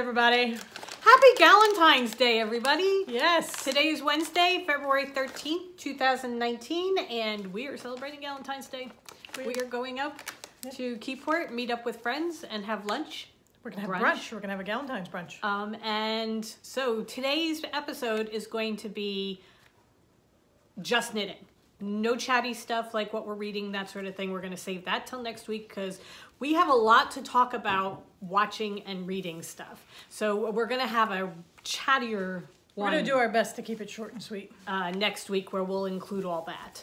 everybody. Happy Galentines Day, everybody. Yes. Today is Wednesday, February 13th, 2019, and we are celebrating Galentines Day. We are going up to Keyport, meet up with friends, and have lunch. We're going to have brunch. We're going to have a Galentine's brunch. And so today's episode is going to be just knitting. No chatty stuff like what we're reading, that sort of thing. We're going to save that till next week because we have a lot to talk about watching and reading stuff. So we're going to have a chattier one. We're going to do our best to keep it short and sweet. Next week where we'll include all that.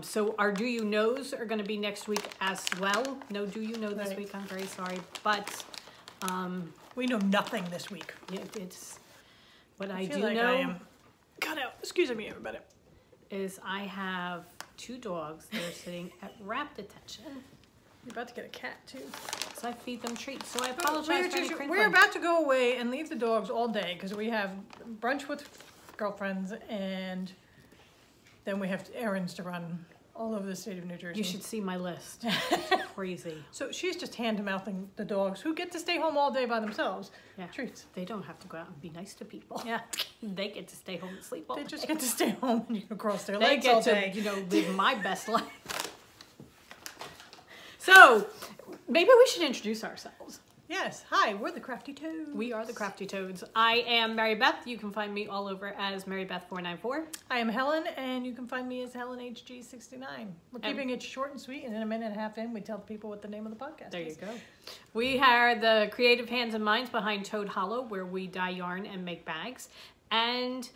So our Do You Knows are going to be next week as well. No Do You Know this week. I'm very sorry. But we know nothing this week. Yeah, it's what I do like know. I am cut out. Excuse me, everybody. Is I have two dogs that are sitting at rapt attention. You're about to get a cat too. So I feed them treats. So I apologize for any crinkling. We're about to go away and leave the dogs all day because we have brunch with girlfriends and then we have errands to run all over the state of New Jersey. You should see my list. It's crazy. So she's just hand-mouthing the dogs who get to stay home all day by themselves. Yeah. Treats. They don't have to go out and be nice to people. Yeah. They get to stay home and sleep all day. They just get to stay home and cross their legs all day. They get to, live my best life. So, maybe we should introduce ourselves. Yes. Hi, we're the Crafty Toads. We are the Crafty Toads. I am Mary Beth. You can find me all over as Mary Beth 494. I am Helen, and you can find me as Helen HG69. We're keeping it short and sweet, and in a minute and a half in, we tell people what the name of the podcast is. There you go. We are the creative hands and minds behind Toad Hollow, where we dye yarn and make bags. And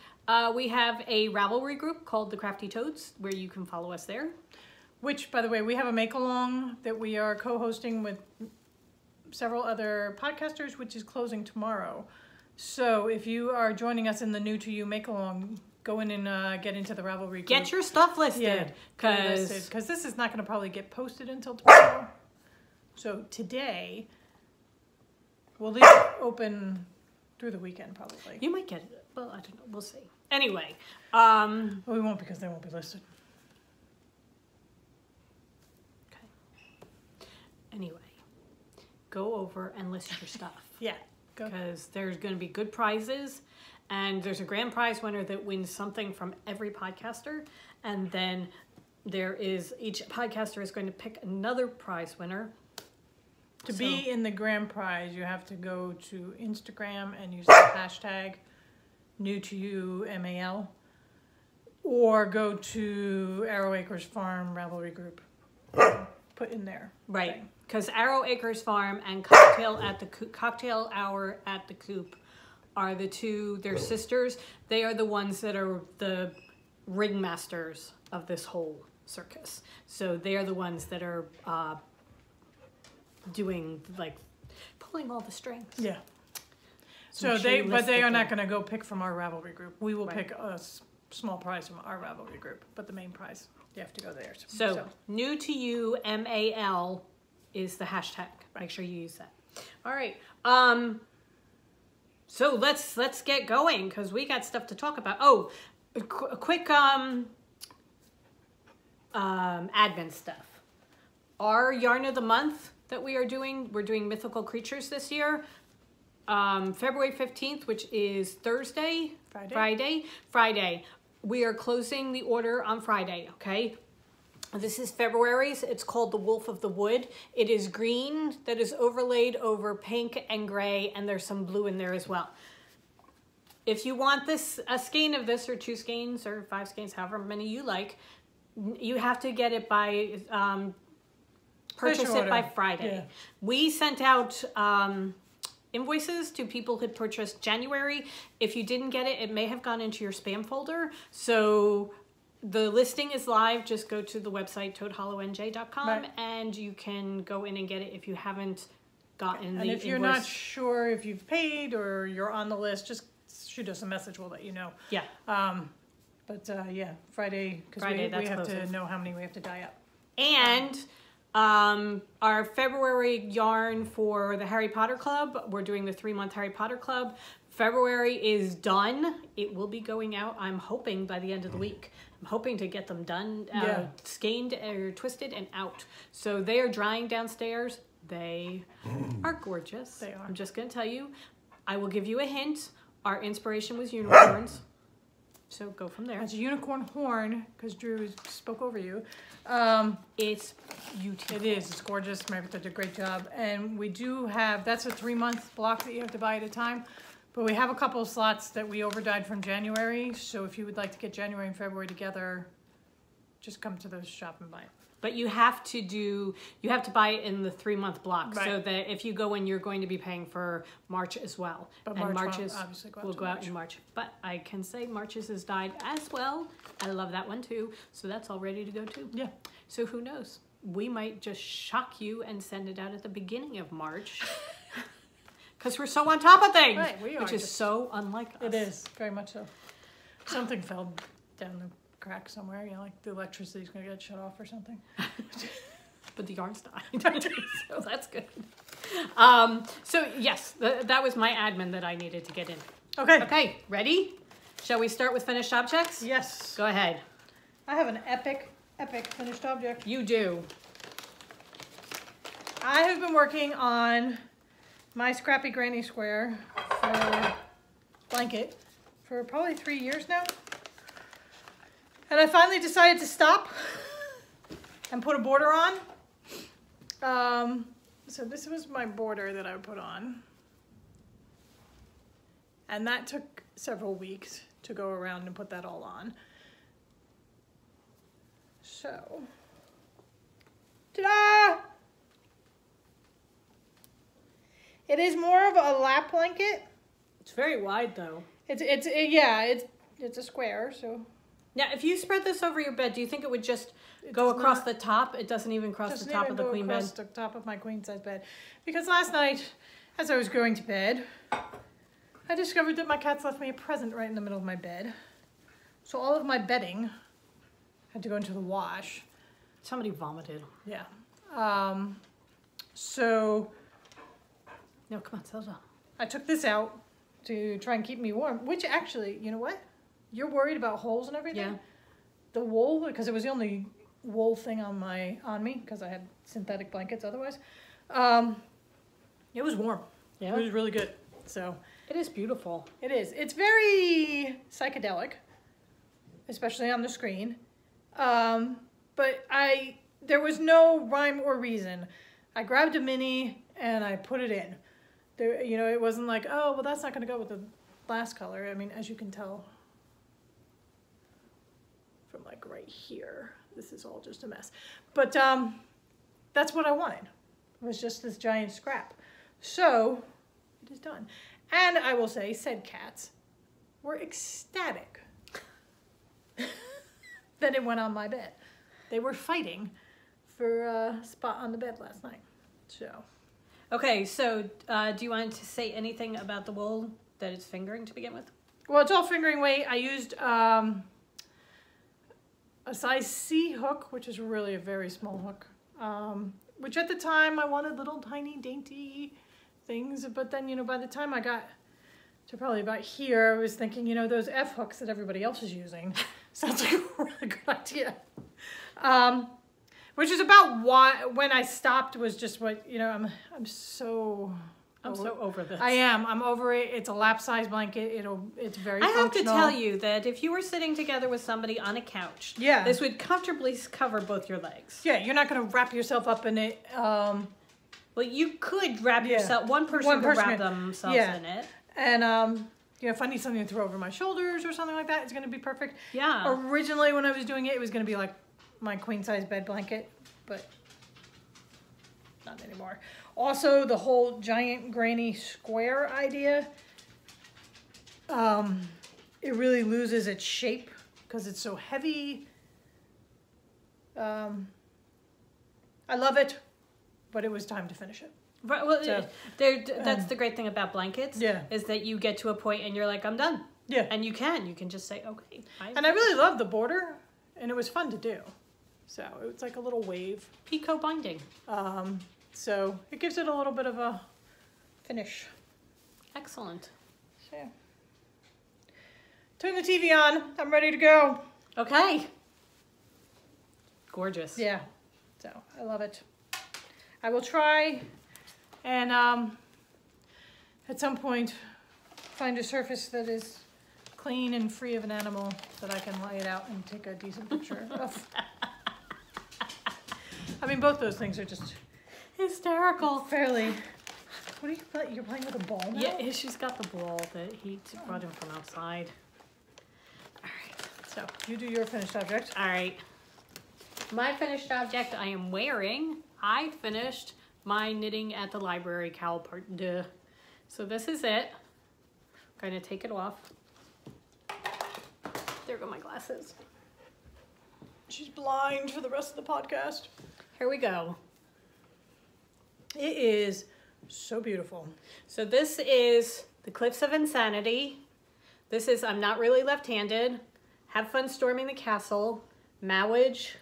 we have a Ravelry group called the Crafty Toads, where you can follow us there. Which, by the way, we have a make-along that we are co-hosting with several other podcasters, which is closing tomorrow. So if you are joining us in the New to You make-along, go in and get into the Ravelry group. Get your stuff listed. Yeah, because this is not going to probably get posted until tomorrow. So today, we'll leave it open through the weekend, probably. You might get it. Well, I don't know. We'll see. Anyway. Well, we won't because they won't be listed. Anyway, go over and list your stuff. Yeah, go. Because there's going to be good prizes, and there's a grand prize winner that wins something from every podcaster, and then there is each podcaster is going to pick another prize winner. To be in the grand prize, you have to go to Instagram and use the hashtag #NewToYouMAL, or go to Arrow Acres Farm Ravelry group. Put in there. Right. Because Arrow Acres Farm and Cocktail Hour at the Coop are the two, they're sisters. They are the ones that are the ringmasters of this whole circus. So they are the ones that are doing, like, pulling all the strings. Yeah. So they are not going to go pick from our Ravelry group. We will pick a small prize from our Ravelry group, but the main prize, you have to go there. So New to You MAL is the hashtag. Make sure you use that. All right. So let's get going because we got stuff to talk about. Oh, a quick admin stuff. Our yarn of the month that we're doing mythical creatures this year. February 15th, which is Thursday. Friday. We are closing the order on Friday, okay? This is February's. It's called the Wolf of the Wood. It is green that is overlaid over pink and gray, and there's some blue in there as well. If you want this, a skein of this, or 2 skeins, or 5 skeins, however many you like, you have to get it by, purchase it by Friday. Yeah. We sent out invoices to people who had purchased January. If you didn't get it, it may have gone into your spam folder. So the listing is live. Just go to the website toadhollowNJ.com and you can go in and get it if you haven't gotten the invoice. And if you're not sure if you've paid or you're on the list, just shoot us a message. We'll let you know. Yeah. Yeah, Friday, because we have to know how many we have to dye up. And our February yarn for the Harry Potter Club, we're doing the 3-month Harry Potter Club. February is done. It will be going out, I'm hoping, by the end of the week. I'm hoping to get them done, skeined or twisted and out. So they are drying downstairs. They are gorgeous. They are. I'm just going to tell you. I will give you a hint. Our inspiration was unicorns. So go from there. It's a unicorn horn, because Drew spoke over you. It's beautiful. It is. It's gorgeous. Meredith did a great job. And we do have, that's a 3-month block that you have to buy at a time. But we have a couple of slots that we overdyed from January. So if you would like to get January and February together, just come to the shop and buy it. But you have to buy it in the 3-month block, right. so that if you go in, you're going to be paying for March as well. But and March obviously will go out in March. But I can say March's has died as well. I love that one too. So that's all ready to go too. Yeah. So who knows? We might just shock you and send it out at the beginning of March. Because we're so on top of things. Right, we are. Which is so unlike us. It is, very much so. Something fell down the crack somewhere, like the electricity's gonna get shut off or something. But the yarn's died. So that's good. So yes, that was my admin that I needed to get in. Okay. Okay, ready? Shall we start with finished objects? Yes. Go ahead. I have an epic finished object. You do. I have been working on my Scrappy Granny Square for blanket for probably 3 years now. And I finally decided to stop and put a border on. So this was my border that I put on. And that took several weeks to go around and put that all on. So, ta-da! It is more of a lap blanket. It's very wide though. It's a square, so. Now, if you spread this over your bed, do you think it would just go across the top? It doesn't even cross the top of the queen bed? The top of my queen size bed. Because last night, as I was going to bed, I discovered that my cats left me a present right in the middle of my bed. So all of my bedding had to go into the wash. Somebody vomited. Yeah. So. No, come on, settle down. I took this out to try and keep me warm, which actually, you know what? You're worried about holes and everything? Yeah. The wool, because it was the only wool thing on me, because I had synthetic blankets otherwise. It was warm. Yeah. It was really good. So it is beautiful. it is. It's very psychedelic, especially on the screen. But there was no rhyme or reason. I grabbed a mini and I put it in. There, it wasn't like, oh, well, that's not going to go with the last color. I mean, as you can tell from like right here, this is all just a mess. But that's what I wanted. It was just this giant scrap. So it is done. And I will say, said cats were ecstatic that it went on my bed. They were fighting for a spot on the bed last night. So. Okay, so do you want to say anything about the wool that it's fingering to begin with? Well, it's all fingering weight. I used a size C hook, which is really a very small hook. Which at the time I wanted little tiny dainty things, but then by the time I got to probably about here, I was thinking those F hooks that everybody else is using sounds like a really good idea. Which is about why when I stopped was just what I'm so over this. I am. I'm over it. It's a lap size blanket. It's very I functional. have to tell you that if you were sitting together with somebody on a couch, yeah, this would comfortably cover both your legs. Yeah, you're not going to wrap yourself up in it. Well, you could wrap yourself. One person could wrap themselves in it. And if I need something to throw over my shoulders or something like that, it's going to be perfect. Yeah. Originally, when I was doing it, it was going to be like my queen size bed blanket, but not anymore. Also, the whole giant granny square idea, it really loses its shape because it's so heavy. I love it, but it was time to finish it. Right, well, so, that's the great thing about blankets. Yeah. Is that you get to a point and you're like, I'm done. Yeah. And you can just say, okay. And I really love the border, and it was fun to do. So it's like a little wave. Pico binding. So it gives it a little bit of a finish. Excellent. So yeah. Turn the TV on. I'm ready to go. Okay. Gorgeous. Yeah. So I love it. I will try and at some point find a surface that is clean and free of an animal that I can lay it out and take a decent picture of. I mean, both those things are just hysterical. Fairly. What are you playing? You're playing with a ball now? Yeah, she's got the ball that he brought in from outside. All right. So you do your finished object. All right. My finished object I am wearing. I finished my knitting at the library cowl part deux. So this is it. I'm going to take it off. There go my glasses. She's blind for the rest of the podcast. Here we go. It is so beautiful. So this is the Cliffs of Insanity. This is I'm Not Really Left-Handed. Have Fun Storming the Castle. Mowage.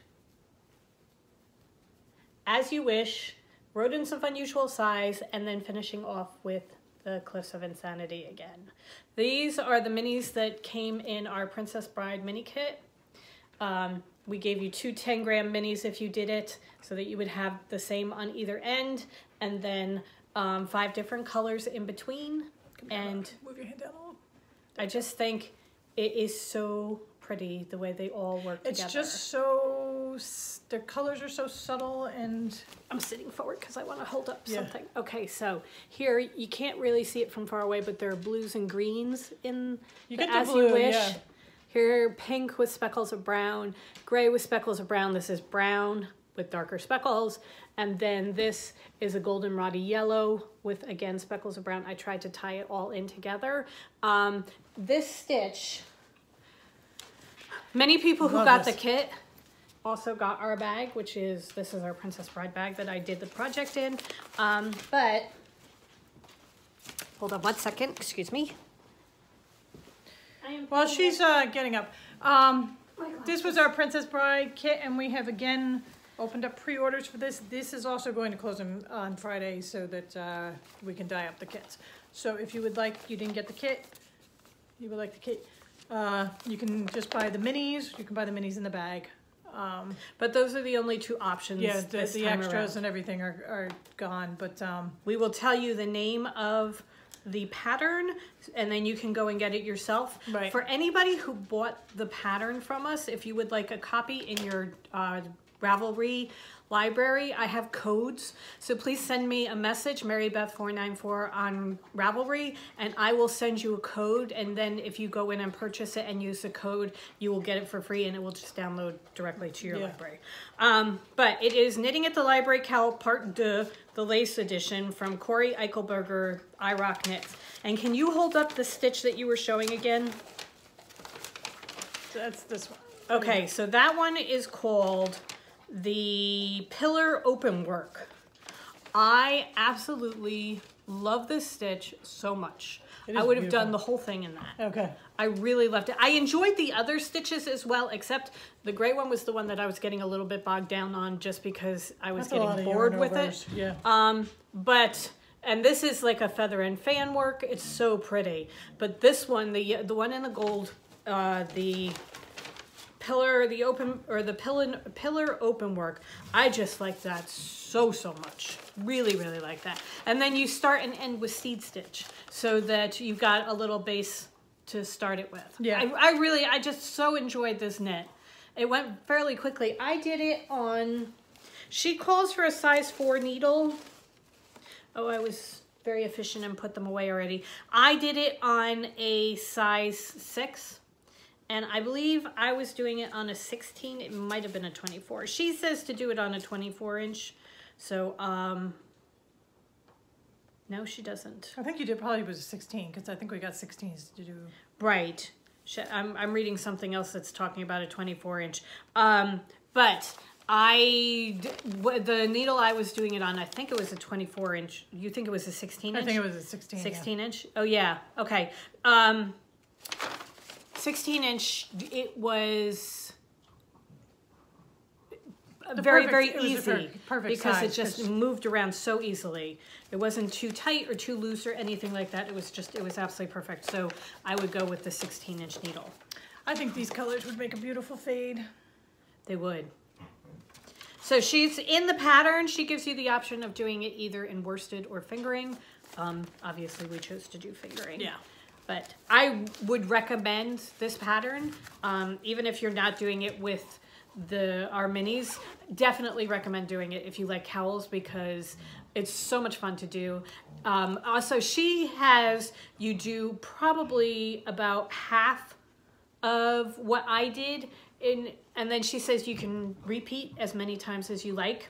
As You Wish. Rodents of Unusual Size. And then finishing off with the Cliffs of Insanity again. These are the minis that came in our Princess Bride mini kit. We gave you 2 10-gram minis if you did it, so that you would have the same on either end, and then 5 different colors in between. And move your hand down a little. I just think it is so pretty the way they all work together. It's just so, the colors are so subtle, and I'm sitting forward because I want to hold up something. Okay, so here you can't really see it from far away, but there are blues and greens in you the get As the blue, You Wish. yeah. Here, pink with speckles of brown, gray with speckles of brown. This is brown with darker speckles. And then this is a goldenrod yellow with, again, speckles of brown. I tried to tie it all in together. This stitch, many people who got the kit also got our bag, which is, this is our Princess Bride bag that I did the project in. But, hold on 1 second, excuse me. While she's getting up, this was our Princess Bride kit, and we have again opened up pre-orders for this. This is also going to close on Friday so that we can dye up the kits. So if you would like, you didn't get the kit, you would like the kit, you can just buy the minis. You can buy the minis in the bag. But those are the only 2 options. Yeah, the extras around. and everything are gone. But we will tell you the name of the pattern, and then you can go and get it yourself. Right. For anybody who bought the pattern from us, if you would like a copy in your Ravelry library, I have codes. So please send me a message, MaryBeth494 on Ravelry, and I will send you a code. And then if you go in and purchase it and use the code, you will get it for free, and it will just download directly to your library. But it is Knitting at the Library Cowl Part 2, the lace edition from Corey Eichelberger, I Rock Knits. And can you hold up the stitch that you were showing again? that's this one. Okay, so that one is called the Pillar Open Work. I absolutely love this stitch so much. I would have done the whole thing in that. Okay. I really loved it. I enjoyed the other stitches as well, except the gray one was the one that I was getting a little bit bogged down on just because I was getting bored with it. Yeah. And this is like a feather and fan work. It's so pretty. But this one, the one in the gold, the pillar open work, I just like that so much. Really like that. And then you start and end with seed stitch so that you've got a little base to start it with. Yeah. I just so enjoyed this knit. It went fairly quickly. I did it on, she calls for a size 4 needle. Oh, I was very efficient and put them away already. I did it on a size 6. And I believe I was doing it on a 16. It might have been a 24. She says to do it on a 24 inch. So, no, she doesn't. I think you did probably was a 16 because I think we got 16s to do. Right. I'm reading something else that's talking about a 24 inch. But the needle I was doing it on, I think it was a 24 inch. You think it was a 16 inch? I think it was a 16. 16 inch? Oh, yeah. Okay. 16 inch, it was very easy. Perfect because size, it just moved around so easily. It wasn't too tight or too loose or anything like that. It was absolutely perfect. So I would go with the 16 inch needle. I think these colors would make a beautiful fade. They would. So she's in the pattern. She gives you the option of doing it either in worsted or fingering. Obviously we chose to do fingering. Yeah. But I would recommend this pattern, even if you're not doing it with our minis. Definitely recommend doing it if you like cowls, because it's so much fun to do. Also, she has you do probably about half of what I did, and then she says you can repeat as many times as you like.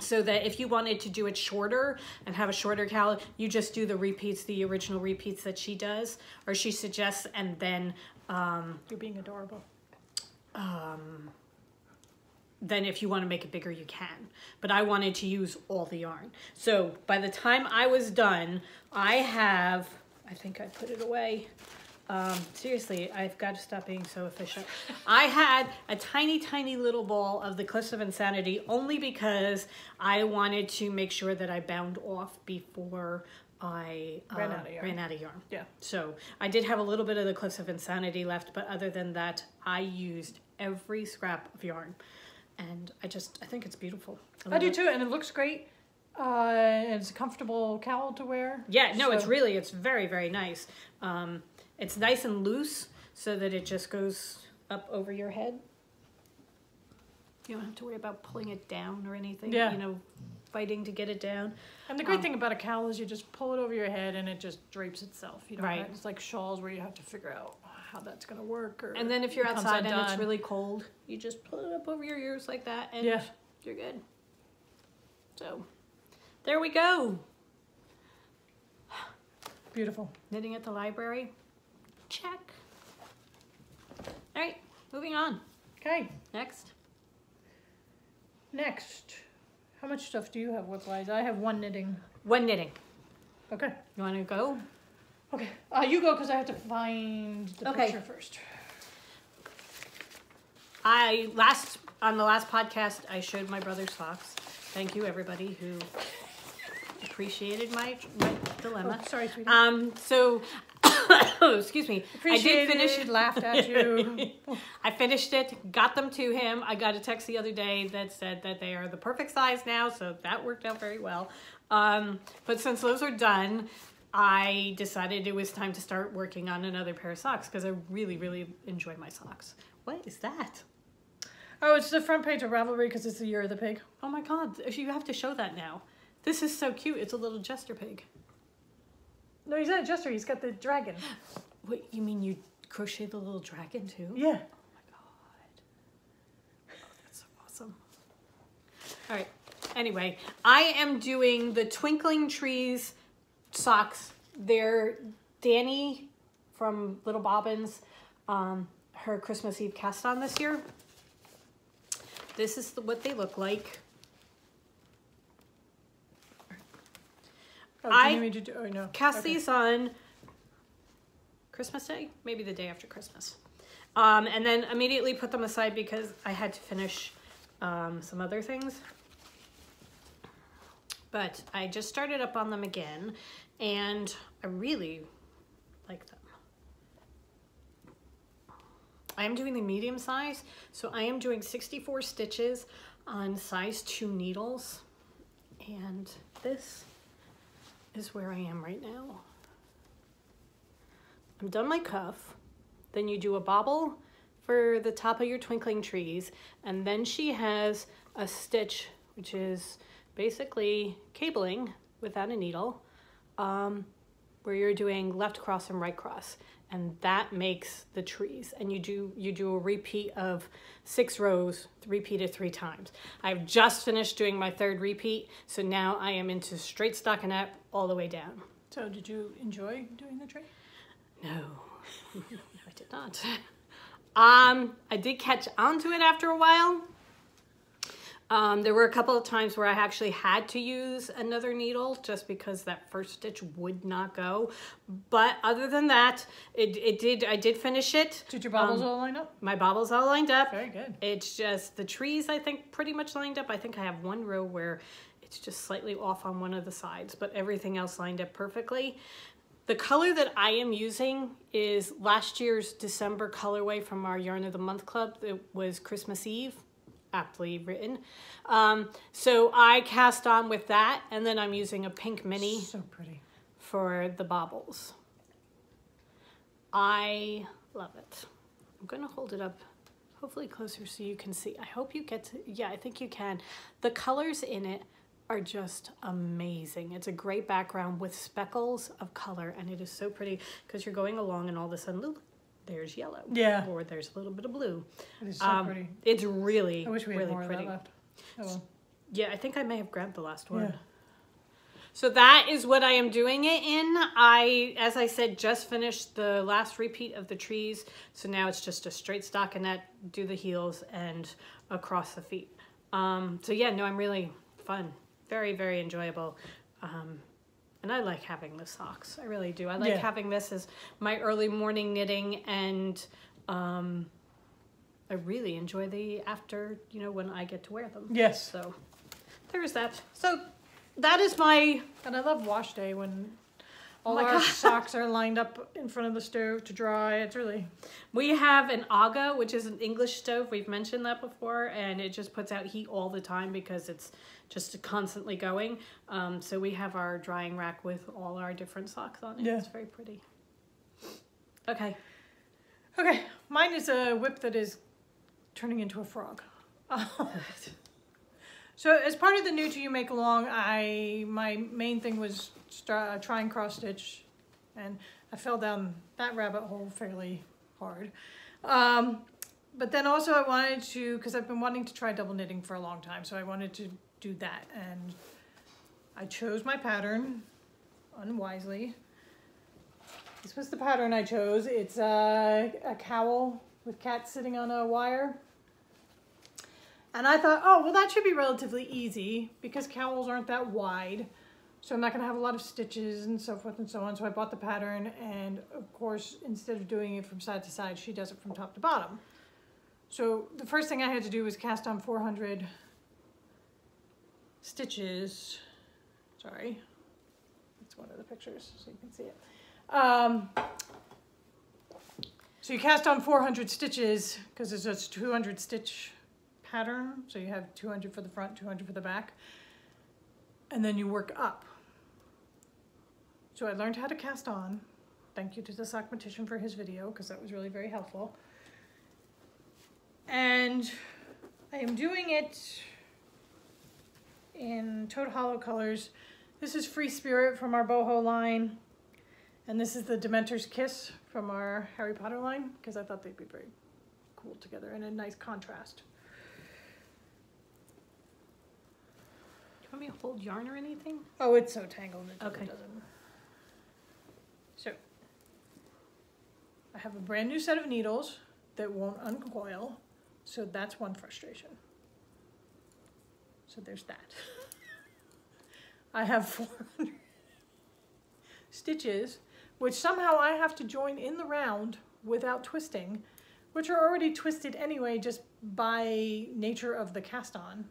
So that if you wanted to do it shorter and have a shorter cowl, you just do the repeats, the original repeats that she does, or she suggests, and then... You're being adorable. Then if you want to make it bigger, you can. But I wanted to use all the yarn. So by the time I was done, I think I put it away. Seriously, I've got to stop being so efficient. I had a tiny, tiny little ball of the Cliffs of Insanity only because I wanted to make sure that I bound off before I ran out of yarn. Yeah. So I did have a little bit of the Cliffs of Insanity left, but other than that, I used every scrap of yarn. And I think it's beautiful. I do too, and it looks great. It's a comfortable cowl to wear. Yeah, no, so. It's very, very nice. It's nice and loose so that it just goes up over your head. You don't have to worry about pulling it down or anything, yeah. You know, fighting to get it down. And the great thing about a cowl is you just pull it over your head and it just drapes itself. You know, right. It's like shawls where you have to figure out how that's going to work. And then if you're outside and it's really cold, you just pull it up over your ears like that and you're good. So, there we go. Beautiful. Knitting at the library. Check. All right, moving on. Okay. Next. How much stuff do you have whip-wise? I have one knitting. One knitting. Okay. You want to go? Okay. You go because I have to find the picture first. On the last podcast, I showed my brother's socks. Thank you, everybody who appreciated my dilemma. Oh, sorry, sweetie. So, excuse me. I did finish it. Laughed at you. I finished it, got them to him. I got a text the other day that said that they are the perfect size now, so that worked out very well. But since those are done, I decided it was time to start working on another pair of socks because I really, really enjoy my socks. What is that? Oh, it's the front page of Ravelry because it's the year of the pig. Oh my God, you have to show that now. This is so cute. It's a little jester pig. No, he's not a jester. He's got the dragon. Wait, you mean you crocheted the little dragon too? Yeah. Oh my God. Oh, that's so awesome. All right. Anyway, I am doing the Twinkling Trees socks. They're Danny from Little Bobbins, her Christmas Eve cast on this year. This is what they look like. No. Cast these on Christmas Day, maybe the day after Christmas. And then immediately put them aside because I had to finish some other things. But I just started up on them again, and I really like them. I am doing the medium size, so I am doing 64 stitches on size 2 needles, and this is where I am right now. I'm done my cuff, then you do a bobble for the top of your Twinkling Trees, and then she has a stitch, which is basically cabling without a needle, where you're doing left cross and right cross, and that makes the trees. And you do a repeat of 6 rows, repeated 3 times. I've just finished doing my 3rd repeat, so now I am into straight stockinette all the way down. So did you enjoy doing the tree? No, no, I did not. I did catch onto it after a while. There were a couple of times where I actually had to use another needle just because that first stitch would not go. But other than that, I did finish it. Did your bobbles all line up? My bobbles all lined up. Very good. It's just the trees, I think, pretty much lined up. I think I have one row where it's just slightly off on one of the sides, but everything else lined up perfectly. The color that I am using is last year's December colorway from our Yarn of the Month Club. It was Christmas Eve. Aptly written. So I cast on with that, and then I'm using a pink mini so pretty for the bobbles. I love it. I'm going to hold it up hopefully closer so you can see. I hope you get to, yeah, I think you can. The colors in it are just amazing. It's a great background with speckles of color, and it is so pretty because you're going along and all of a sudden, look, there's yellow. Yeah. Or there's a little bit of blue. It is so pretty. It's really, I wish we had really more pretty. of that left. Oh, well. Yeah, I think I may have grabbed the last one. Yeah. So that is what I am doing it in. As I said, just finished the last repeat of the trees. So now it's just a straight stockinette, do the heels and across the feet. So yeah, no, I'm really fun. Very, very enjoyable. And I like having the socks. I really do. I like having this as my early morning knitting, and I really enjoy the after, you know, when I get to wear them. Yes. So there's that. So that is my... And I love wash day when all our socks are lined up in front of the stove to dry. It's really... We have an Aga, which is an English stove. We've mentioned that before, and it just puts out heat all the time because it's just constantly going. So we have our drying rack with all our different socks on it. Yeah. It's very pretty. Okay. Okay. Mine is a whip that is turning into a frog. So as part of the new to you make along, my main thing was try and cross stitch, and I fell down that rabbit hole fairly hard. But then also I wanted to, because I've been wanting to try double knitting for a long time, so I wanted to do that, and I chose my pattern unwisely. This was the pattern I chose. It's a cowl with cats sitting on a wire. And I thought, oh, well, that should be relatively easy because cowls aren't that wide. So I'm not going to have a lot of stitches and so forth and so on. So I bought the pattern. And, of course, instead of doing it from side to side, she does it from top to bottom. So the first thing I had to do was cast on 400 stitches. Sorry. That's one of the pictures so you can see it. So you cast on 400 stitches because it's a 200 stitch pattern, so you have 200 for the front, 200 for the back, and then you work up. So I learned how to cast on. Thank you to the Sockmatician for his video, because that was really very helpful. And I am doing it in Toad Hollow colors. This is Free Spirit from our boho line, and this is the Dementor's Kiss from our Harry Potter line, because I thought they'd be very cool together and a nice contrast. Want me to hold yarn or anything? Oh, it's so tangled it okay. Doesn't. So, I have a brand new set of needles that won't uncoil, so that's one frustration. So there's that. I have 400 stitches, which somehow I have to join in the round without twisting, which are already twisted anyway just by nature of the cast on.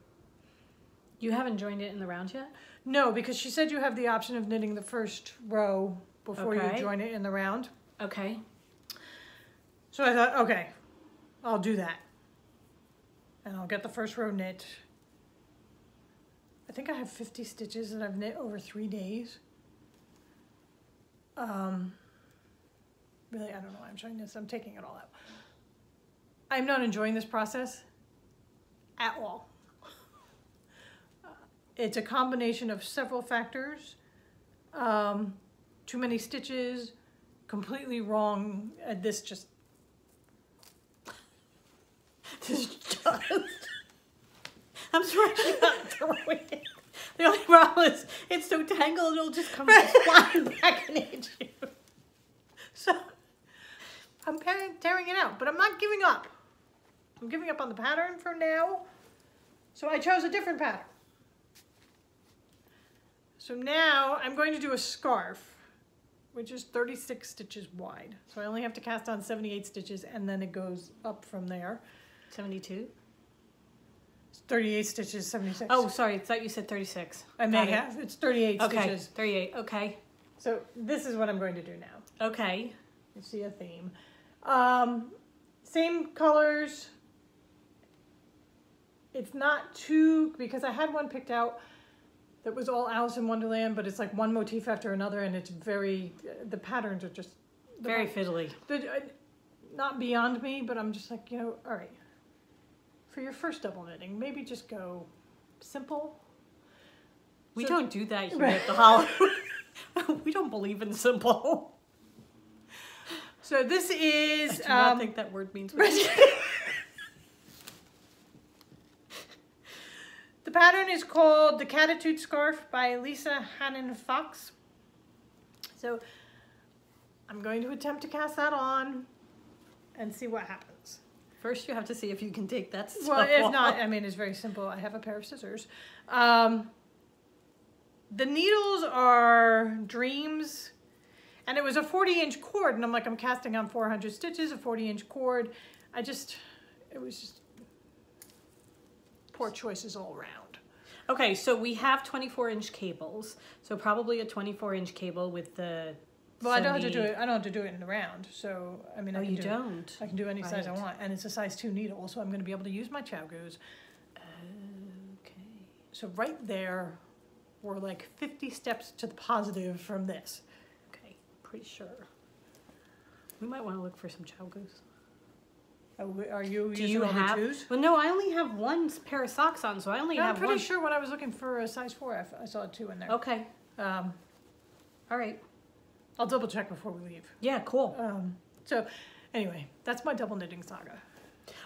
You haven't joined it in the round yet? No, because she said you have the option of knitting the first row before you join it in the round. Okay. So I thought, okay, I'll do that. And I'll get the first row knit. I think I have 50 stitches that I've knit over 3 days. Really, I don't know why I'm showing this. I'm taking it all out. I'm not enjoying this process at all. It's a combination of several factors. Too many stitches, completely wrong. This just I'm sorry you're not throwing it. The only problem is it's so tangled it'll just come flying back and hit you. So I'm tearing it out, but I'm not giving up. I'm giving up on the pattern for now. So I chose a different pattern. So now I'm going to do a scarf, which is 36 stitches wide. So I only have to cast on 78 stitches, and then it goes up from there. 72? It's 38 stitches, 76. Oh, sorry. I thought you said 36. I may have. It's 38 stitches. 38. Okay. So this is what I'm going to do now. Okay. You see a theme. Same colors. It's not too, because I had one picked out that was all Alice in Wonderland, but it's like one motif after another, and it's very, the patterns are just Very fiddly. Not beyond me, but I'm just like, all right. For your first double knitting, maybe just go simple. We don't do that here at the Hollow. We don't believe in simple. So this is... I do not think that word means what The pattern is called The Catitude Scarf by Lisa Hannon Fox. So I'm going to attempt to cast that on and see what happens. First, you have to see if you can take that stuff Well, if off. not, I mean, it's very simple. I have a pair of scissors. The needles are Dreams, and it was a 40-inch cord, and I'm like, I'm casting on 400 stitches, a 40-inch cord. It was just poor choices all around. Okay, so we have 24-inch cables, so probably a 24-inch cable with the... Well, I don't have to do it. I don't have to do it in the round. So I mean, I can do any size I want, and it's a size 2 needle, so I'm going to be able to use my chow goos. Okay. So right there, we're like 50 steps to the positive from this. Okay, pretty sure. We might want to look for some chow goos. Are you Do using you all have? the twos? Well, no, I only have one pair of socks on, so I only No, have I'm pretty one. sure when I was looking for a size 4, I saw a 2 in there. Okay. All right. I'll double check before we leave. Yeah, cool. So anyway, that's my double knitting saga.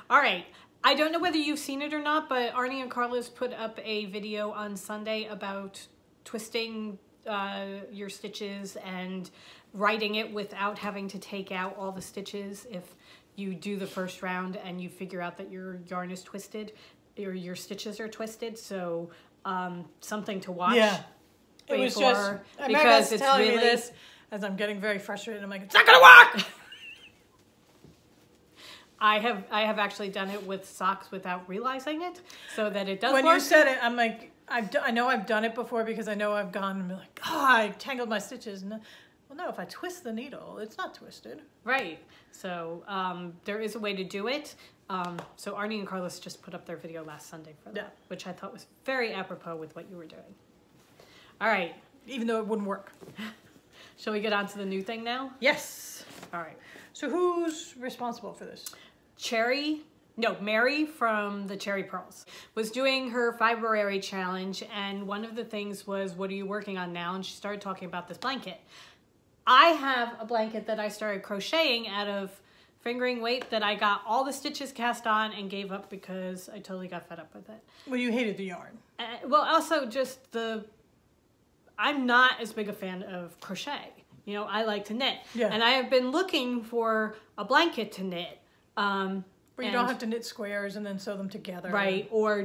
All right. I don't know whether you've seen it or not, but Arnie and Carlos put up a video on Sunday about twisting your stitches and writing it without having to take out all the stitches if you do the first round and you figure out that your yarn is twisted or your stitches are twisted. So something to watch. Yeah. It was just, because it's telling really me this as I'm getting very frustrated. I'm like, it's not gonna work. I have actually done it with socks without realizing it, so that it does When work. you said it, I'm like, I know I've done it before because I know I've gone and been like, I tangled my stitches. And, well, no, if I twist the needle, it's not twisted. Right. So there is a way to do it. So Arnie and Carlos just put up their video last Sunday for that, which I thought was very apropos with what you were doing. All right. Even though it wouldn't work. Shall we get on to the new thing now? Yes. All right. So who's responsible for this? Mary from the Cherry Pearls was doing her February challenge, and one of the things was, what are you working on now? And she started talking about this blanket. I have a blanket that I started crocheting out of fingering weight that I got all the stitches cast on and gave up because I totally got fed up with it. Well, you hated the yarn. Well, also just I'm not as big a fan of crochet. You know, I like to knit. Yeah. And I have been looking for a blanket to knit. Where you don't have to knit squares and then sew them together. Right, or I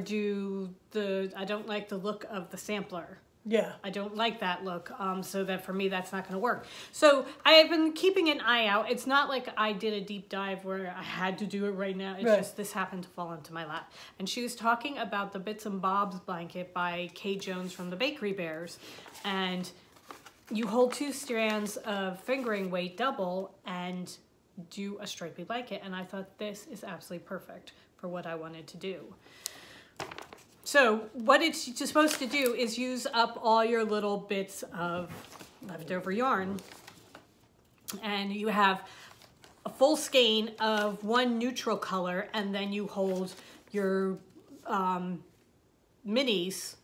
don't like the look of the sampler. Yeah. I don't like that look, so that for me that's not going to work. So I have been keeping an eye out. It's not like I did a deep dive where I had to do it right now. It's just this happened to fall into my lap. And she was talking about the Bits and Bobs blanket by Kay Jones from the Bakery Bears. And you hold 2 strands of fingering weight double and do a stripy blanket. And I thought this is absolutely perfect for what I wanted to do. So what it's supposed to do is use up all your little bits of leftover yarn. And you have a full skein of one neutral color, and then you hold your minis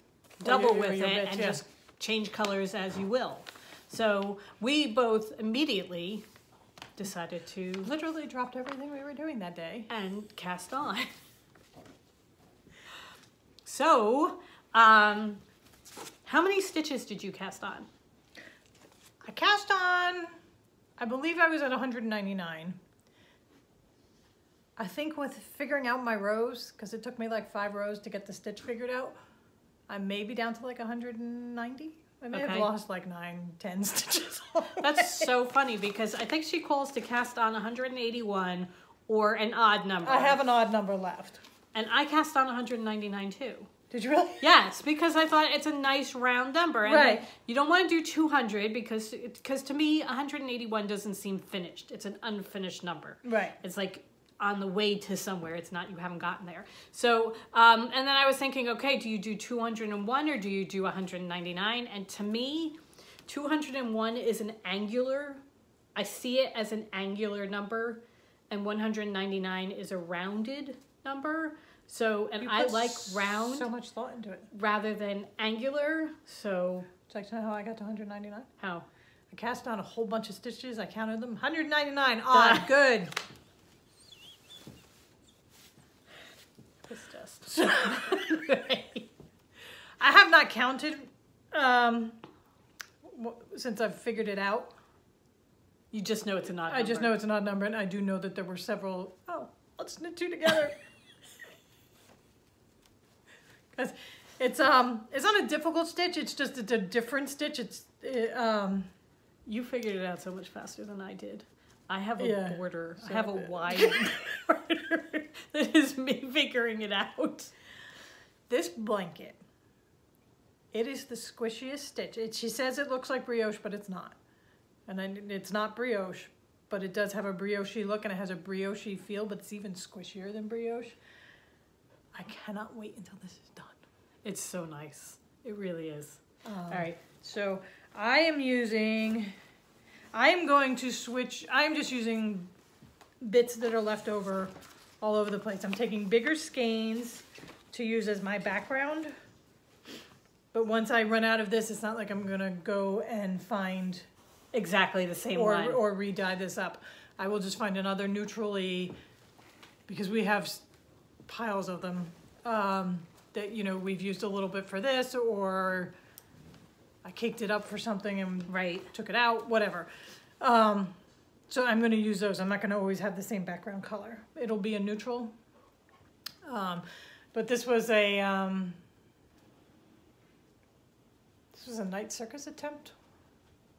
double with it bits, and just change colors as you will. So we both immediately decided to literally dropped everything we were doing that day and cast on. So, how many stitches did you cast on? I cast on, I believe I was at 199. I think with figuring out my rows, because it took me like 5 rows to get the stitch figured out, I'm maybe down to like 190. I may have lost like 9-10 stitches. That's so funny because I think she calls to cast on 181 or an odd number. I have an odd number left. And I cast on 199 too. Did you really? Yes, because I thought it's a nice round number. And you don't want to do 200 because to me, 181 doesn't seem finished. It's an unfinished number. Right. It's like on the way to somewhere. It's not, you haven't gotten there. So, and then I was thinking, okay, do you do 201 or do you do 199? And to me, 201 is an angular I see it as an angular number, and 199 is a rounded number. So, and I like round. So much thought into it. Rather than angular, so. Would you like to know how I got to 199? How? I cast on a whole bunch of stitches. I counted them. 199. Odd. Good. Piss dust. So, I have not counted since I've figured it out. You just know it's an odd number. I just know it's an odd number, and I do know that there were several. Oh, let's knit two together. Because it's not a difficult stitch. It's just it's a different stitch. You figured it out so much faster than I did. I have a border. So I have a wide border that is me figuring it out. This blanket, it is the squishiest stitch. She says it looks like brioche, but it's not. And it's not brioche, but it does have a brioche look, and it has a brioche feel, but it's even squishier than brioche. I cannot wait until this is done. It's so nice. It really is. All right, so I am going to switch. I'm just using bits that are left over all over the place. I'm taking bigger skeins to use as my background. But once I run out of this, it's not like I'm gonna go and find exactly the same one or re-dye this up. I will just find another neutrally, because we have piles of them that, you know, we've used a little bit for this, or I caked it up for something and took it out, whatever. So I'm going to use those. I'm not going to always have the same background color. It'll be a neutral. But this was a night circus attempt.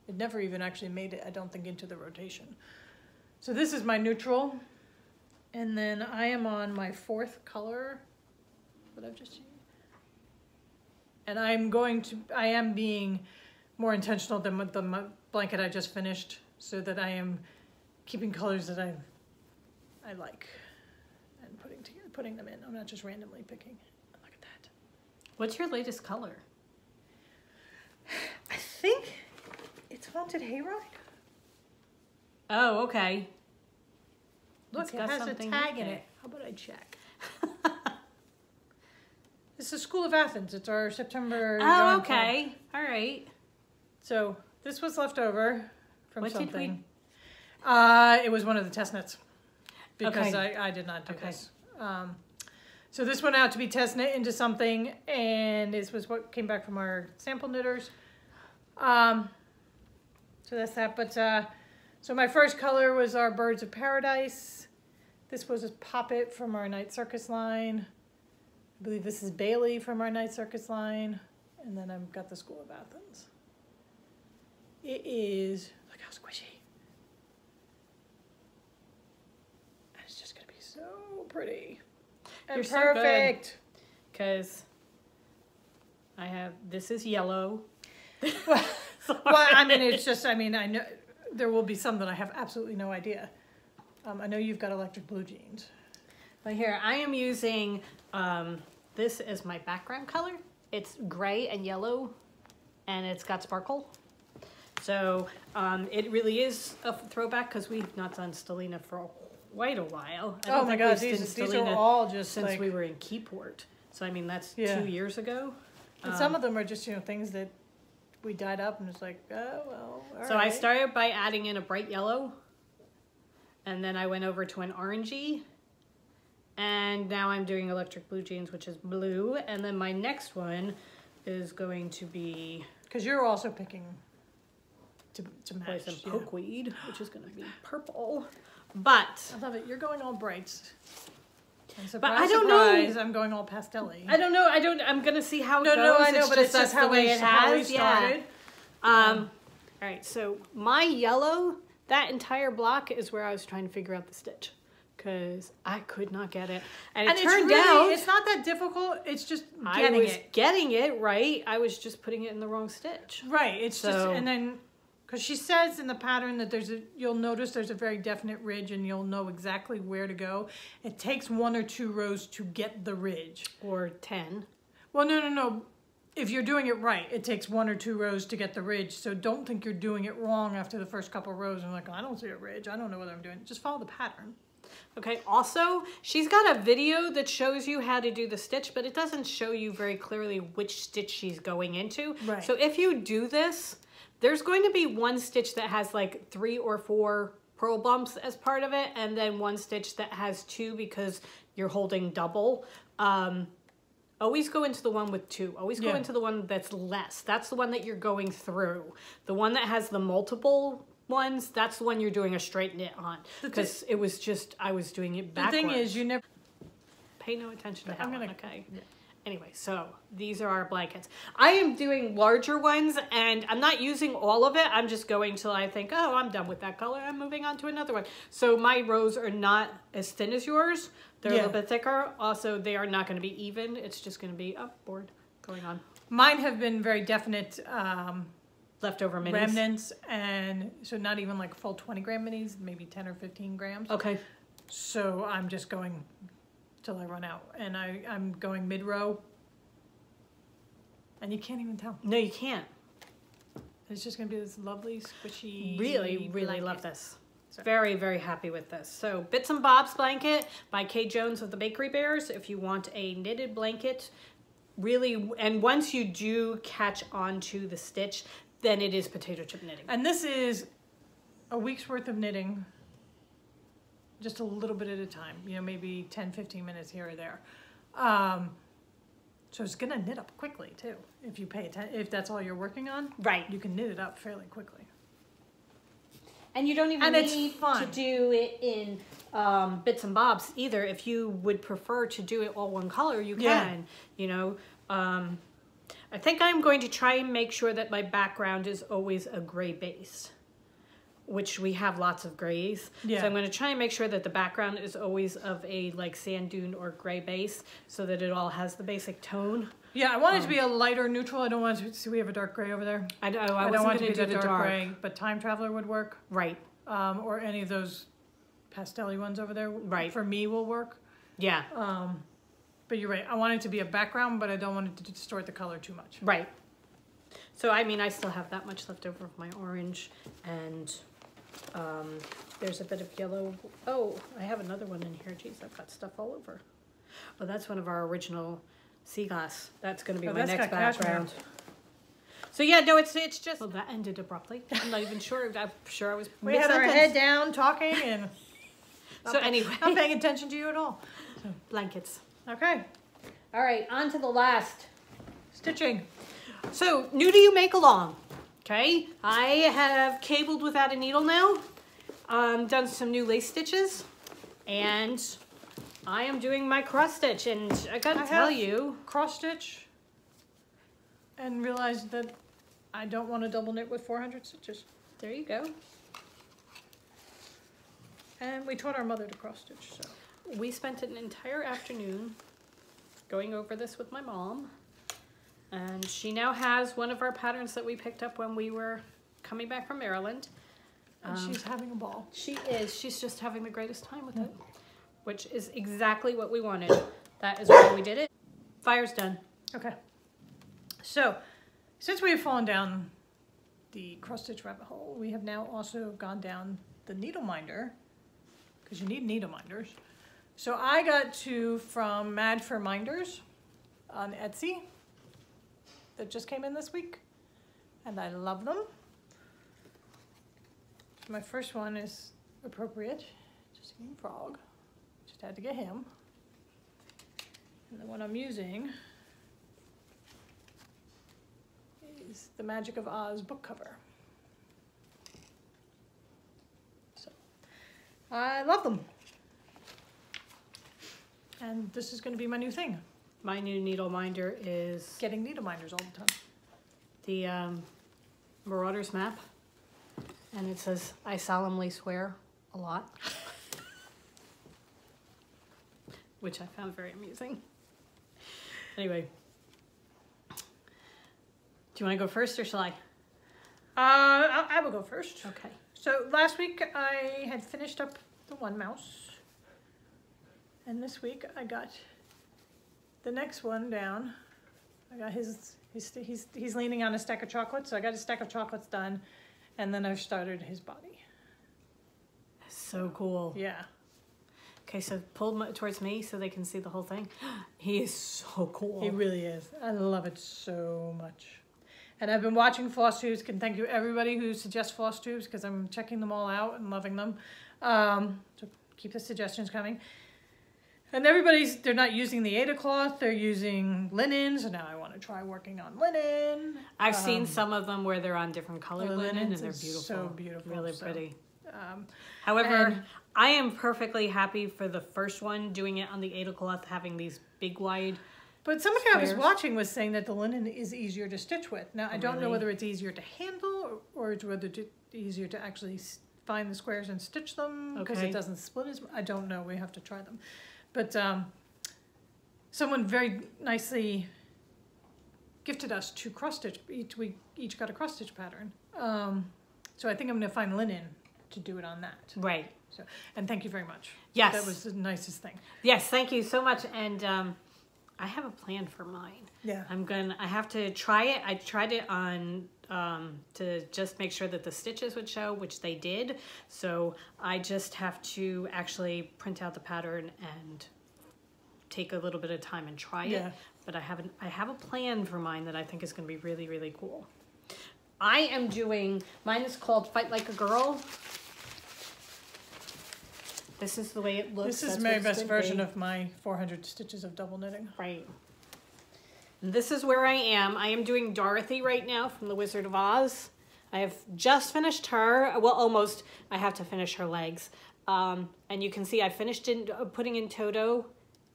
It never even actually made it, I don't think, into the rotation. So this is my neutral. And then I am on my fourth color that I've just used. And I am being more intentional than with the blanket I just finished, so that I am keeping colors that I like and putting them in. I'm not just randomly picking. Look at that. What's your latest color? I think it's Haunted Hayride. Oh, okay. Look, it has a tag in it. How about I check? It's the School of Athens. It's our September. Oh, okay. All right. So this was left over from what something. Did we... It was one of the test knits, because I did not do this. So this went out to be test knit into something, and this was what came back from our sample knitters. So that's that. But so my first color was our Birds of Paradise. This was a Poppet from our Night Circus line. I believe this is Bailey from our Night Circus line. And then I've got the School of Athens. It is, look how squishy. And it's just going to be so pretty. And You're perfect. Because this is yellow. Well, I mean, it's just, I know there will be some that I have absolutely no idea. I know you've got electric blue jeans. But here, I am using this as my background color. It's gray and yellow, and it's got sparkle. So it really is a throwback, because we've not done Stellina for quite a while. Oh my God, these are all just since like, we were in Keyport. So I mean, that's 2 years ago. And some of them are just, you know, things that we dyed up, and it's like, oh well. All so right. I started by adding in a bright yellow, and then I went over to an orangey. And now I'm doing electric blue jeans, which is blue. And then my next one is going to be... Because you're also picking to match. Some pokeweed, which is going to be purple. But... I love it. You're going all brights. And surprise, but I don't know. I'm going all pastel-y. I don't know. I'm going to see how it goes. No, I know, but it's just the way it has. Started. All right, so my yellow, that entire block is where I was trying to figure out the stitch. Because I could not get it. And it turned out... It's not that difficult. It's just getting it right. I was just putting it in the wrong stitch. Right. It's just... And then... Because she says in the pattern that you'll notice there's a very definite ridge, and you'll know exactly where to go. It takes 1 or 2 rows to get the ridge. Or 10. Well, no. if you're doing it right, it takes 1 or 2 rows to get the ridge. So don't think you're doing it wrong after the first couple of rows and like, I don't see a ridge. I don't know what I'm doing. Just follow the pattern. Okay, also, she's got a video that shows you how to do the stitch, but it doesn't show you very clearly which stitch she's going into. Right. So if you do this, there's going to be one stitch that has like 3 or 4 purl bumps as part of it, and then one stitch that has 2 because you're holding double. Always go into the one with 2. Always go into the one that's less. That's the one that you're going through. The one that has the multiple ones, that's the one you're doing a straight knit on. Because it was just, I was doing it backwards. The thing is, you never... Pay no attention to that one, okay? Yeah. Anyway, so these are our blankets. I am doing larger ones, and I'm not using all of it. I'm just going till I think, oh, I'm done with that color. I'm moving on to another one. So my rows are not as thin as yours. They're a little bit thicker. Also, they are not going to be even. It's just going to be board going on. Mine have been very definite Leftover minis. remnants, and so not even like full 20 gram minis, maybe 10 or 15 grams. Okay. So I'm just going till I run out, and I'm going mid-row, and you can't even tell. No, you can't. It's just going to be this lovely, squishy... Really blanket. love this. Very, very happy with this. So Bits and Bob's blanket by Kay Jones of the Bakery Bears. If you want a knitted blanket, really, and once you do catch on to the stitch, then it is potato chip knitting. And this is a week's worth of knitting, just a little bit at a time, you know, maybe 10, 15 minutes here or there. So it's gonna knit up quickly too. If you pay attention, if that's all you're working on, Right. you can knit it up fairly quickly. And you don't even And need it's fun. to do it in Bits and Bobs either. If you would prefer to do it all one color, you can. You know, I think I'm going to try and make sure that my background is always a gray base, which we have lots of grays. Yeah. So I'm going to try and make sure that the background is always of a like sand dune or gray base so that it all has the basic tone. Yeah, I want it to be a lighter neutral. I don't want it to see we have a dark gray over there. I don't want want it to be do the dark gray, but Time Traveler would work. Right. Or any of those pastel-y ones over there. Right. For me will work. Yeah. But you're right. I want it to be a background, but I don't want it to distort the color too much. Right. So, I mean, I still have that much left over of my orange, and there's a bit of yellow. Oh, I have another one in here. Geez, I've got stuff all over. Oh, that's one of our original sea glass. That's going to be my next background. So, yeah, no, it's just... Well, that ended abruptly. I'm not even sure. I'm sure I was... We had our head down talking and... So, anyway. Not paying attention to you at all. So, blankets. Okay. All right, on to the last. Stitching. So, new to you, make along. Okay, I have cabled without a needle now. Done some new lace stitches, and I am doing my cross stitch. And I gotta tell you, cross stitch, and realized that I don't want to double knit with 400 stitches. There you go. And we taught our mother to cross stitch, so. We spent an entire afternoon going over this with my mom. And she now has one of our patterns that we picked up when we were coming back from Maryland. And she's having a ball. She is. She's just having the greatest time with it, which is exactly what we wanted. That is why we did it. Fire's done. Okay. So, since we have fallen down the cross stitch rabbit hole, we have now also gone down the needle minder, because you need needle minders. So I got 2 from Mad for Minders on Etsy that just came in this week, and I love them. My first one is appropriate, just a frog. Just had to get him. And the one I'm using is the Magic of Oz book cover. So I love them. And this is going to be my new thing. My new needle minder is Getting needle minders all the time. the Marauders map. And it says, I solemnly swear a lot. Which I found very amusing. Anyway. Do you want to go first or shall I? I will go first. Okay. So last week I had finished up the one mouse. And this week I got the next one down. I got he's leaning on a stack of chocolates, so I got a stack of chocolates done, and then I've started his body. So cool. Yeah. Okay, so pull towards me so they can see the whole thing. He is so cool. He really is. I love it so much. And I've been watching floss tubes. Can thank you everybody who suggests floss tubes because I'm checking them all out and loving them. So keep the suggestions coming. And they're not using the Ada cloth, they're using linen, so now I want to try working on linen. I've seen some of them where they're on different colored linen and they're beautiful. So beautiful. Really pretty. However, I am perfectly happy for the first one, doing it on the Ada cloth, having these big wide But someone I was watching was saying that the linen is easier to stitch with. Now, I don't know whether it's easier to handle or it's whether it's easier to actually find the squares and stitch them because it doesn't split as much. I don't know. We have to try them. But someone very nicely gifted us 2 cross stitch. We each got a cross stitch pattern. So I think I'm going to find linen to do it on that. Right. So, and thank you very much. Yes. That was the nicest thing. Yes, thank you so much. And I have a plan for mine. Yeah. I have to try it. I tried it on to just make sure that the stitches would show, which they did. So I just have to actually print out the pattern and take a little bit of time and try it. But I have a plan for mine that I think is going to be really, really cool. I am doing, mine is called Fight Like a Girl. This is the way it looks. This is my best version of my 400 stitches of double knitting. Right. And this is where I am. I am doing Dorothy right now from The Wizard of Oz. I have just finished her. Well, almost. I have to finish her legs. And you can see I finished putting in Toto.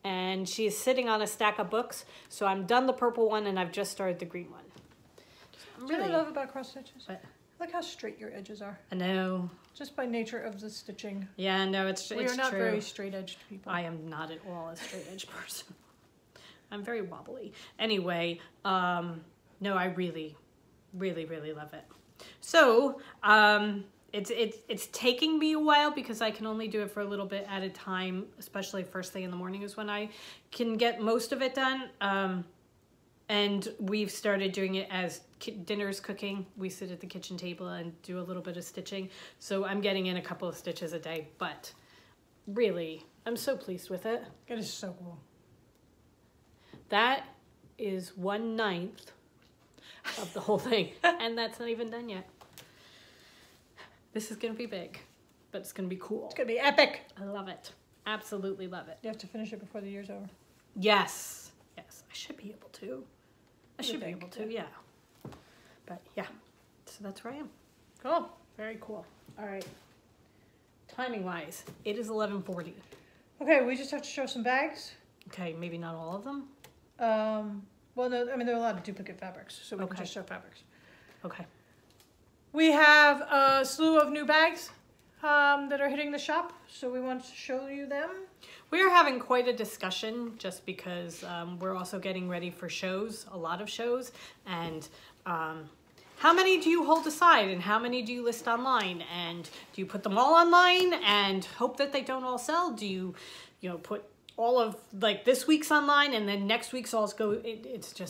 And she is sitting on a stack of books. So I'm done the purple one and I've just started the green one. Do you know what I love about cross stitches? What? Look how straight your edges are. I know. Just by nature of the stitching. Yeah, no, it's true. We are not very straight-edged people. I am not at all a straight-edged person. I'm very wobbly. Anyway, no, I really, really, really love it. So, it's taking me a while because I can only do it for a little bit at a time, especially first thing in the morning is when I can get most of it done. And we've started doing it as dinner's cooking. We sit at the kitchen table and do a little bit of stitching. So I'm getting in a couple of stitches a day, but really, I'm so pleased with it. It is so cool. That is 1/9 of the whole thing, and that's not even done yet. This is gonna be big, but it's gonna be cool. It's gonna be epic. I love it. Absolutely love it. You have to finish it before the year's over. Yes. Yes, I should be able to. I should be able to, yeah. But yeah, so that's where I am. Cool. Very cool. All right. Timing wise, it is 11:40. Okay, we just have to show some bags. Okay, maybe not all of them. Well, no, I mean, there are a lot of duplicate fabrics, so we can just show fabrics. Okay. We have a slew of new bags that are hitting the shop, so we want to show you them. We are having quite a discussion just because we're also getting ready for shows, a lot of shows, and how many do you hold aside and how many do you list online, and do you put them all online and hope that they don't all sell? Do you put all of like this week's online and then next week's all go? It's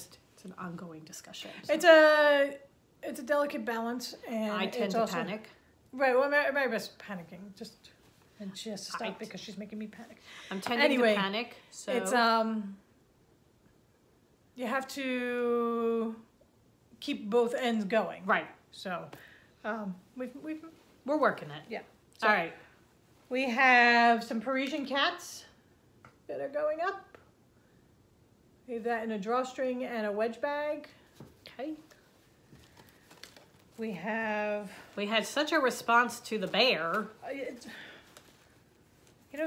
an ongoing discussion. So. It's a delicate balance, and I tend to panic. Right, well, Mary's panicking, and she has to stop because she's making me panic. I'm tending to panic, so... It's, you have to keep both ends going. Right. So, we're working it. Yeah. So all right. We have some Parisian cats that are going up. We have that in a drawstring and a wedge bag. Okay. We had such a response to the bear.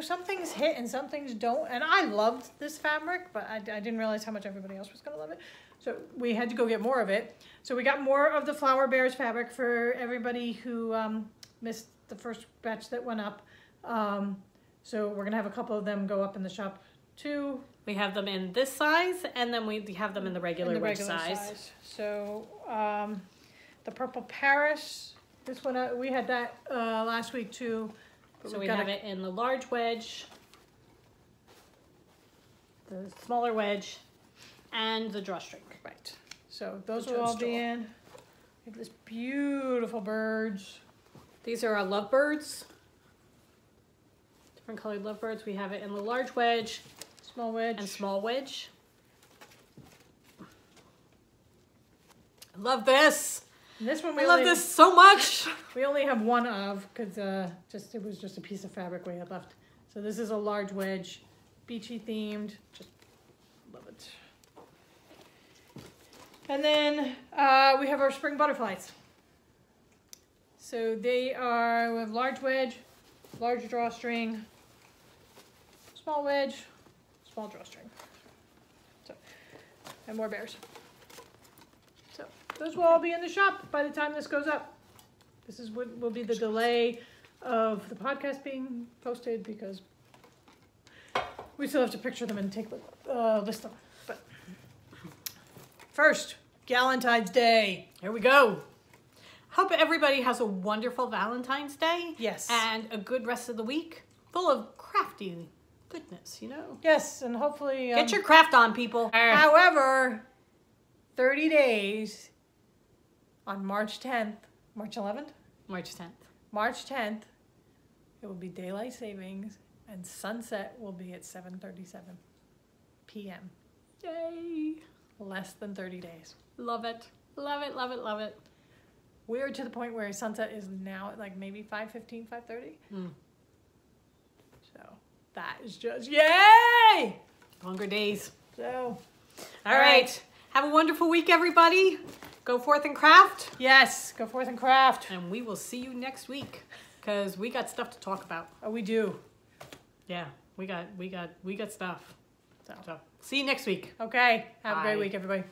Some things hit and some things don't. And I loved this fabric, but I didn't realize how much everybody else was going to love it. So we had to go get more of it. So we got more of the Flower Bears fabric for everybody who missed the first batch that went up. So we're going to have a couple of them go up in the shop too. We have them in this size, and then we have them in the regular size. So the Purple Paris, this one, we had that last week too. So we have it in the large wedge, the smaller wedge, and the drawstring. Right. So those will all be in. We have this beautiful birds. These are our lovebirds. Different colored lovebirds. We have it in the large wedge, small wedge, and small wedge. I love this. And this one I love this so much. We only have one of because it was just a piece of fabric we had left. So this is a large wedge, beachy themed. Just love it. And then we have our spring butterflies. So we have large wedge, large drawstring, small wedge, small drawstring. So, and more bears. So those will all be in the shop by the time this goes up. This is what will be the delay of the podcast being posted because we still have to picture them and list them. But first, Galentines Day. Here we go. Hope everybody has a wonderful Valentine's Day. Yes. And a good rest of the week full of crafty goodness, you know? Yes, and hopefully... Get your craft on, people. However, 30 days on March 10th, March 11th? March 10th. March 10th, it will be daylight savings and sunset will be at 7:37 p.m. Yay. Less than 30 days. Love it. Love it, love it, love it. We're to the point where sunset is now at like maybe 5:15, 5:30. So that is just yay! Longer days. So, all right. Have a wonderful week, everybody. Go forth and craft. Yes, go forth and craft. And we will see you next week because we got stuff to talk about. Oh, we do. Yeah, we got stuff. So see you next week. Okay. Have Bye. a great week, everybody.